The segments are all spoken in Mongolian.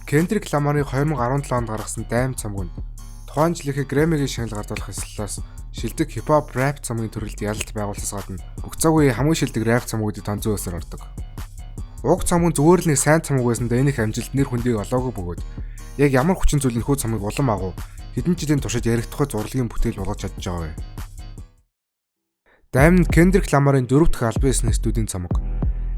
Kendrick Lamar-ыг 2017 онд гаргасан Damn цамаг нь тухайн жилийнхээ Grammy-гийн шагнал гардуулах эслэлээс шилдэг хип-хоп рэп цамгийн төрөлд ялалт байгуулсаас гадна бүх цаг үеийн хамгийн шилдэг рэп цамгуудыг тонцоо өсөр ордог. Уг цамаг зүгээр л нэг сайн цамаг байсандаа энэ их амжилт нэр хүндийг олоогүй бөгөөд яг ямар хүчин зүйл нөхөө цамыг улам агуу хэдэн жилийн туршид яригдахгүй зурлагын бүтээл болгож чадж байгаа вэ? Damn нь Kendrick Lamar-ын 4 дахь албан ёсны студийн цамаг.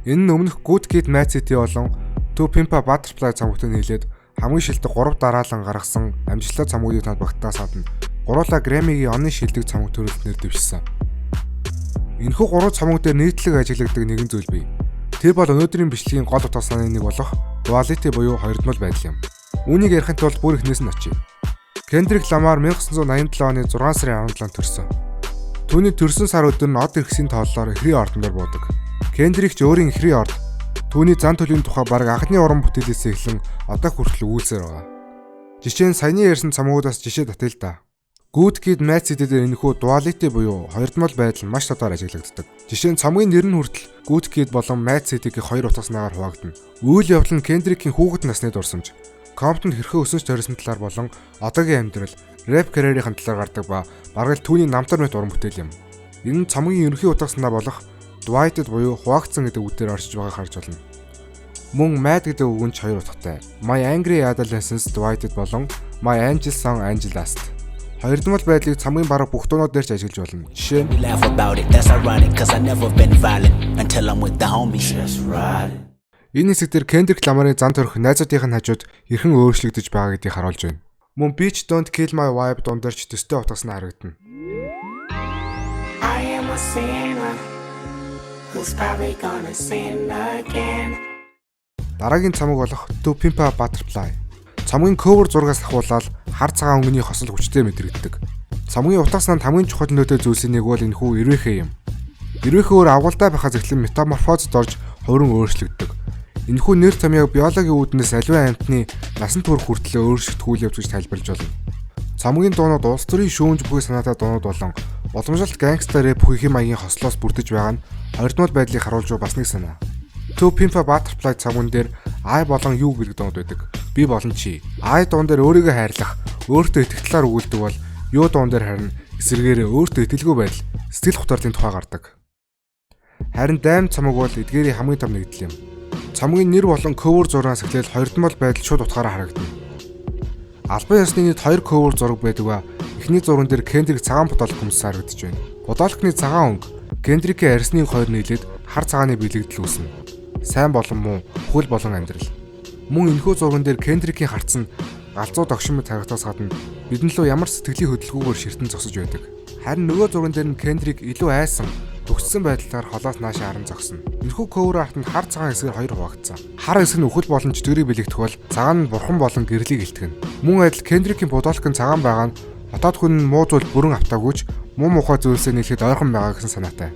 Энэ нь өмнөх Good Kid, Mad City болон To Pimp a Butterfly цамагтай нийлээд хамгийн шилдэг 3 дараалан гаргасан амжилттай цамгуудыг танд багтаас гадна гуруула Grammy-гийн оны шилдэг цамаг төрөлд нэр дэвшсэн. Энэхүү 3 цамаг дээр нийтлэг ажиглагдаг нэгэн зүйл бий. Тэр бол өнөөдрийн бичлэгийн гол утга санааны нэг болох duality буюу хоёрдмол байдал юм. Үүнийг ярихын тулд бүр ихнээс нь очие. Kendrick Lamar 1987 оны 6 сарын 17-нд төрсөн. Түүний төрсөн сар өдөр нь од эрхсийн тооллоор эхрийн ордондор буудаг. Kendrick ч өөрийн эхрийн орд түүний зан төлөвийн тухай бараг анхны уран бүтээлээс эхлэн одоо хүртэл өгүүлсээр байгаа. Жишээ нь саяны ярьсан цамгуудаас жишээ татъя л да. Good Kid, Mad City дээр энэхүү duality буюу хоёрдмол байдал маш тодор ажиглагддаг. Жишээ нь цамгийн нэр нь хүртэл Good Kid болон Mad City-гийн хоёр утгаснаагаар хуваагдана. Үйл явдал нь Kendrick-ийн хүүхэд насны дурсамж, Compton хэрхэн өсөж төрсөн талаар болон одоогийн амьдрал, рэп карьерийн талаар гардаг ба бараг л түүний намтар мэт уран бүтээл юм. Энэ нь цамгийн ерөнхий утгаснаа болох Dwighted буюу хуваагдсан гэдэг үгээр оршиж байгааг харж байна. Мөн Mad гэдэг үг нь хоёр утгатай. My Angry Adolescence Dwighted болон My Angel Song Angelast. Хоёрдмол байдлыг цамгийн бараг бүх дуунууд дээр ч ажиглаж болно. Жишээ нь энэ хэсэг дээр Kendrick Lamar-ын зан төрх найзуудынх нь хажууд хэрхэн өөрчлөгдөж байгаа гэдгийг харуулж байна. Мөн Bitch Don't Kill My Vibe дундаар ч төстэй утгаснаа харагдана. Дараагийн цамаг болох To Pimp a Butterfly. Цамгийн cover зургаас ахуулаад хар цагаан өнгөний хосол хүчтэй мэдрэгддэг. Цамгийн утгаснаа хамгийн чухал нөлөөтэй зүйлсийн нэг бол энэхүү эрвэхэ юм. Эрвэхэ өөр агуулдаа байхаас эхлэн метаморфозд орж хувиран өөрчлөгддөг. Энэхүү нэр томьёог биологийн үүднээс аливаа амьтны насанд хүрэх хүртэл өөрчлөлт үйл явж гэж тайлбарлаж болно. Цамгийн дуунууд улс төрийн шүүмж бүхий санаатай дуунууд болон уламжлалт гангстер рэп бүхий маягийн хослоос бүрдэж байгаа нь хоёрдмол байдлыг харуулж байгаа бас нэг санаа. To Pimp a Butterfly цамган дээр I болон you гэдэг дуунууд байдаг. Би болон чи. I дуун дээр өөрийгөө хайрлах, өөртөө итгэх талаар өгүүлдэг бол you дуун дээр харин эсэргээрээ өөртөө итгэлгүй байдал, сэтгэл хөдлөлийн тухай гардаг. Харин Damn цамаг бол эдгээрийн хамгийн том нэгдэл юм. Цамгийн нэр болон cover зурагаас эхлээл хоёрдмол байдал шууд утгаараа харагдана. Албан ёсны нийт 2 cover зураг байдаг ба эхний зурган дээр Kendrick цагаан бодолк хүмс харагдаж байна. Бодолкны цагаан өнгө Kendrick-ийн арсны хоёр нийлээд хар цагааны бэлэгдэл үүснэ. Сайн болон муу, хүл болон амьдрал. Мөн энэхүү зурган дээр Kendrick-ийн харц нь галзуу догшин мэт харагдаас гадна бидэнд лөө ямар сэтгэлийн хөдөлгүүгээр ширтэн зогсож байдаг. Харин нөгөө зурган дээр нь Kendrick илүү айсан, төгссөн байдлаар холоос наашаа харан зогсно. Энэхүү cover артанд хар цагаан хэсгээр хоёр хуваагдсан. Хар хэсэг нь үхэл болон чөтгөрийг бэлэгдэх бол цагаан нь бурхан болон гэрлийг илтгэн. Мөн адил Kendrick-ийн бодолк нь цагаан байгаа нь хотоод хүн нь муу зүйл бүрэн автаагүйч муу мухай зүйлсээ нийлэхэд ойрхон байгаа гэсэн санаатай.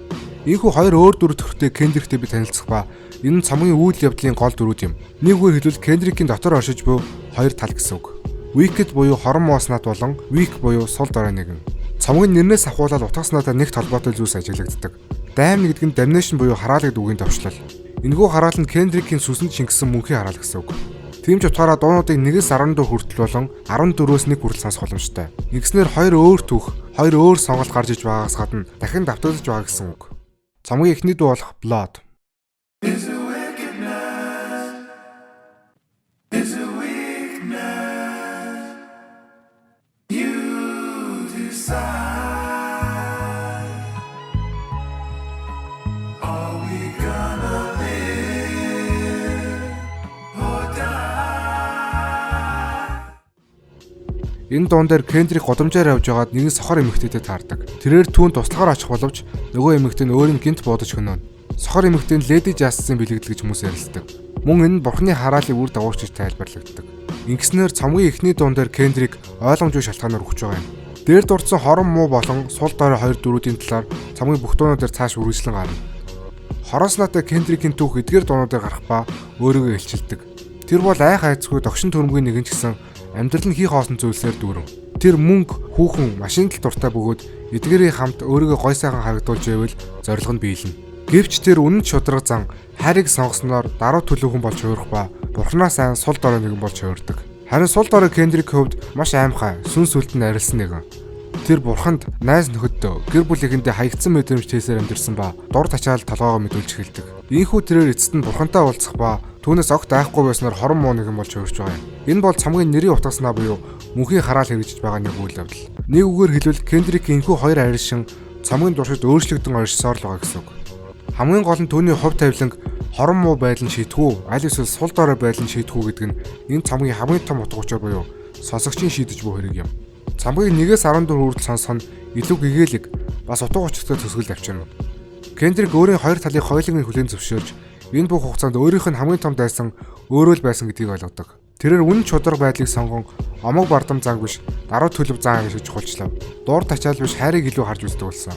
Ийхүү хоёр өөр дүр төрхтэй Kendrick-тэй би танилцах ба энэ нь цамгийн үйл явдлын гол дүрүүд юм. Нэггээр хэлбэл Kendrick-ийн дотор оршиж буй хоёр тал гэсэн үг. Wicked буюу хорон моос нат болон weak буюу сул дорой нэгэн. Цамгийн нэрнээс ахуулаад утгаснаатай нэгт холбоотой зүйлс ажиглагддаг. Damn гэдэг нь damnation буюу хараалт гэдэг үгийн товчлол. Энэхүү хараал нь Kendrick-ийн сүсэнд шингэсэн мөнхийн хараал гэсэн үг. Тийм ч утгаараа дуунуудыг 1-ээс 14 хүртэл болон 14-өөс 1 хүртэл сонсох боломжтой. Ингэснээр хоёр өөр түүх, хоёр өөр сонголт гарч иж байгаагаас гадна дахин давтагдж байгаа гэсэн үг. Цамгийн эхний дуу болох Blood. Энэ дуун дээр Kendrick годамжаар явж байгаад нэгэн сохор эмэгтэйтэй таардаг. Тэрээр түүнд туслагаар очих боловч нөгөө эмэгтэй нь өөрийн гинт буудаж хөнөөн. Сохор эмэгтэй нь Lady Justice-ийн бэлэгдэл гэж хүмүүс ярилдаг. Мөн энэ нь бурхны хараалын үр дагаварч гэж тайлбарлагддаг. Ингэснээр цамгийн эхний дуун дээр Kendrick ойлгомжгүй шалтгаанаар өгч байгаа юм. Дээр дурдсан хорон муу болон сул дорой хоёр дүрүүдийн талаар цамгийн бүх дуунууд дээр цааш үргэлжлэн гарна. Хороос натай Kendrick-ийн түүх эдгээр дуунуудаар гарах ба өөрийгөө илчилдэг. Тэр бол айх айцгүй догшин төрөмгийн нэгэн ч гэсэн амьдрал нь хий хоосон зүйлсээр дүүрэн. Тэр мөнгө, хүүхэн, машин тал дуртай бөгөөд эдгээрийн хамт өөрийгөө гой сайхан харагдуулж байвал зорилго нь биелнэ. Гэвч тэр үнэн шударга зан хайрыг сонгосноор даруй төлөвхөн болж хуурах ба бурхнаас айн сул дорой нэгэн болж хувирдаг. Харин сул дорой Кендрикийн хувьд маш аимхай, сүн сүлтэн арилсан нэгэн. Тэр бурханд найз нөхөдөө гэр бүлийнхэндээ хаягдсан мэдрэмж тээсээр амьдэрсэн ба дур тачаал толгоогоо мэдүүлж эхэлдэг. Ийхүү тэрээр эцэст нь бурхантай уулзах ба түүнээс огт айхгүй байснаар хорон муу нэгэн болж хувирч байгаа юм. Энэ бол цамгийн нэрийн утгаснаа буюу мөнхийн хараал хэрэгжиж байгаа нэг үйл явдал. Нэг үгээр хэлбэл Кендрик энэхүү хоёр арилшин цамгийн туршид өөрчлөгдөн оршсоор л байгаа гэсэн үг. Хамгийн гол нь түүний хувь тавиланг хорон муу байдал шийтгэв, аль эсвэл сул дорой байдал шийтгэв гэдэг нь энэ цамгийн хамгийн том утга учир буюу сонсогчийн шийдэж буй хэрэг юм. Цамгийн 1-ээс 14 хүртэл сонсох нь илүү гэгээлэг бас утга учиртай төсгөл авчирна. Кендрик өөрийн хоёр талын хоёулангийн хүлээн зөвшөөрж энэ бүх хугацаанд өөрийнх нь хамгийн том дайсан өөрөө л байсан гэдгийг ойлгодог. Тэрээр үнэн чудраг байдлыг сонгон омог бардам занг биш даруй төлөв зан гэж чухалчлав. Дур тачаал биш хайрыг илүү харж үздэг болсон.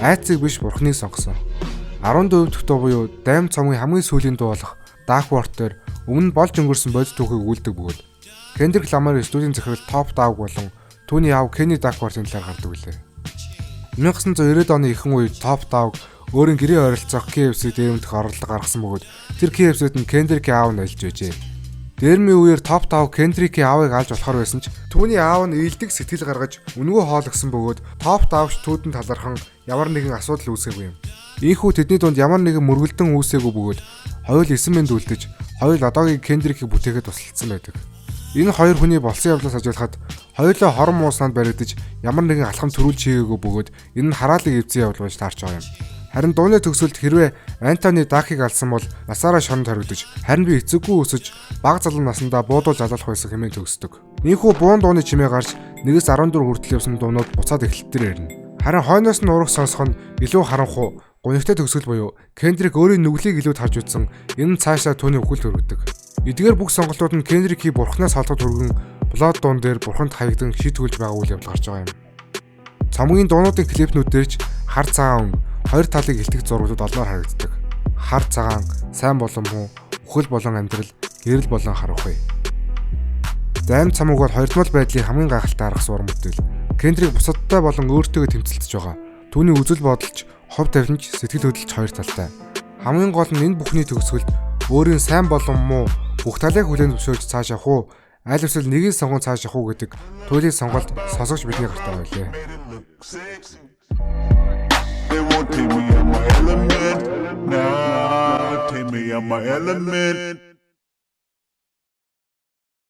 Айцыг биш бурхныг сонгосон. 14 дахь дуу буюу дайм цамгийн хамгийн сүүлийн дуу болох Darkwater өмнө нь болж өнгөрсөн бодит түүхийг үлдэг бөгөөд Кендрик Ламар студийн захирал Top Dog болон түүний аав Kenny Darkwater-ын талаар гардаг үлээ. 1990-ад оны ихэнх үед Top Dog өөрийн гэрээ ойролцоох KFC дээрэмдэх орлого гаргасан бөгөөд тэр KFC-д нь Кендрикийн аав нь ажиллаж байжээ. Дээрмийн үеэр Top Dog Кендрикийн аавыг алж болохоор байсан ч түүний аав нь ийдэг сэтгэл гаргаж өнгөө хоолгосон бөгөөд Top Dog түүдэнд талархан ямар нэгэн асуудал үүсээгүй юм. Ийхүү тэдний дунд ямар нэгэн мөргөлдөн үүсээгүй бөгөөд хоёул эсэмэнд үлдэж хоёул одоогийн Кендрикийг бүтээхэд тусалцсан байдаг. Энэ хоёр хүний болсон явдлаас ажиглахад хоёулаа хорон муусанд баригдаж ямар нэгэн алхам төрүүлж хийгээгүй бөгөөд энэ нь хараалын эвзэн явдал болж таарч байгаа юм. Харин дууны төгсгөлд хэрвээ Антони Дакийг алсан бол насаараа шоронд хоригдож харин би эцэггүй өсөж бага залуу наснда буудуулж алалах байсан хэмээн төгсдөг. Ийхүү буун дууны чимээ гарч 1-14 хүртэл явсан дуунууд буцаад эхлэлтээр ирнэ. Харин хойноос нь урах сонсох нь илүү харанхуй гунигтай төгсгөл буюу Кендрик өөрийн нүглийг илүү тарж үзсэн энэ нь цаашаа түүний үхэлд өргөдөг. Эдгээр бүх сонголтууд нь Кендрикийг бурхнаас холдоод хүргэн блод дуун дээр бурханд хаягдан шийтгүүлж байгаа үйл явдал гарч байгаа юм. Цамгийн дуунуудын клипнүүд дээрч хар цагаан хоёр талыг илтгэх зургууд олноор харагддаг. Хар цагаан, сайн болон муу, үхэл болон амьдрал, гэрэл болон харанхуй. Дайм цамуг бол хоёрдмол байдлын хамгийн гайхалтай арга сурам бүтээл. Кендрик бусадтай болон өөртөөгөө тэмцэлдэж байгаа. Түүний үзэл бодолч, хов тавиланч, сэтгэл хөдлөлч хоёр талтай. Хамгийн гол нь энэ бүхний төгсгөлд өөрийн сайн болон муу бүх талыг хүлээн зөвшөөрч цааш явах уу, аль эсвэл нэгийг сонгон цааш явах уу гэдэг туйлын сонголт сонсогч бидний гартаа байлээ. Take me out my element.